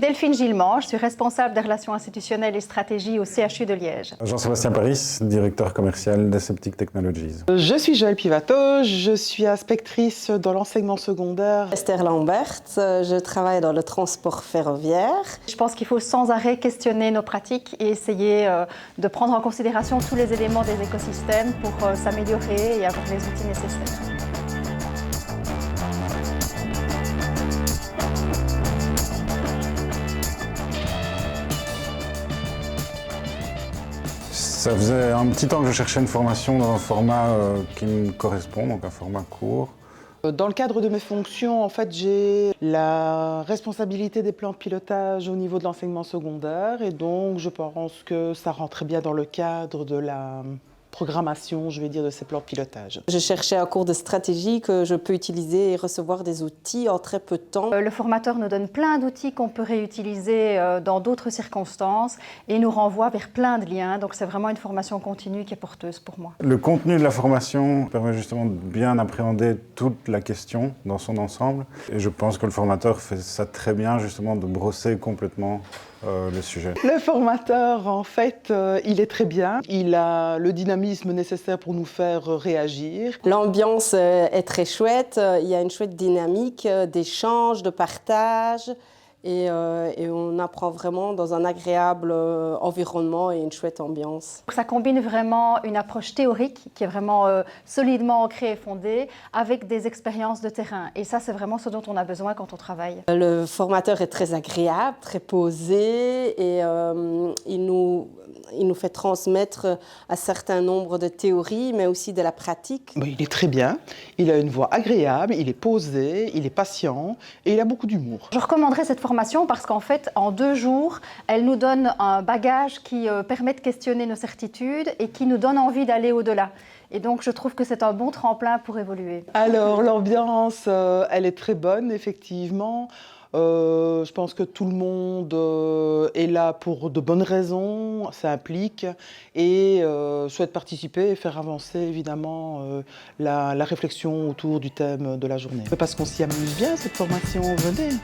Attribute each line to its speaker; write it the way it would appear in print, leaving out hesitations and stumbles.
Speaker 1: Delphine Gillement, je suis responsable des relations institutionnelles et stratégie au CHU de Liège.
Speaker 2: Jean-Sébastien Paris, directeur commercial d'Aseptic Technologies.
Speaker 3: Je suis Joëlle Pivato, je suis inspectrice dans l'enseignement secondaire.
Speaker 4: Esther Lambert, je travaille dans le transport ferroviaire.
Speaker 1: Je pense qu'il faut sans arrêt questionner nos pratiques et essayer de prendre en considération tous les éléments des écosystèmes pour s'améliorer et avoir les outils nécessaires.
Speaker 2: Ça faisait un petit temps que je cherchais une formation dans un format qui me correspond, donc un format court.
Speaker 3: Dans le cadre de mes fonctions, en fait, j'ai la responsabilité des plans de pilotage au niveau de l'enseignement secondaire et donc je pense que ça rentre très bien dans le cadre de la programmation, je vais dire, de ces plans de pilotage.
Speaker 4: Je cherchais un cours de stratégie que je peux utiliser et recevoir des outils en très peu de temps.
Speaker 1: Le formateur nous donne plein d'outils qu'on peut réutiliser dans d'autres circonstances et nous renvoie vers plein de liens. Donc c'est vraiment une formation continue qui est porteuse pour moi.
Speaker 2: Le contenu de la formation permet justement de bien appréhender toute la question dans son ensemble. Et je pense que le formateur fait ça très bien, justement, de brosser complètement le sujet.
Speaker 3: Le formateur, en fait, il est très bien. Il a le dynamisme nécessaire pour nous faire réagir.
Speaker 4: L'ambiance est très chouette, il y a une chouette dynamique d'échange, de partage et on apprend vraiment dans un agréable environnement et une chouette ambiance.
Speaker 1: Ça combine vraiment une approche théorique qui est vraiment solidement ancrée et fondée avec des expériences de terrain. Et ça, c'est vraiment ce dont on a besoin quand on travaille.
Speaker 4: Le formateur est très agréable, très posé et il nous fait transmettre un certain nombre de théories, mais aussi de la pratique.
Speaker 3: Il est très bien, il a une voix agréable, il est posé, il est patient et il a beaucoup d'humour.
Speaker 1: Je recommanderais cette formation parce qu'en fait, en 2 jours, elle nous donne un bagage qui permet de questionner nos certitudes et qui nous donne envie d'aller au-delà. Et donc, je trouve que c'est un bon tremplin pour évoluer.
Speaker 3: Alors, l'ambiance, elle est très bonne, effectivement. Je pense que tout le monde est là pour de bonnes raisons, ça implique, et souhaite participer et faire avancer évidemment la réflexion autour du thème de la journée. Parce qu'on s'y amuse bien, cette formation, venez.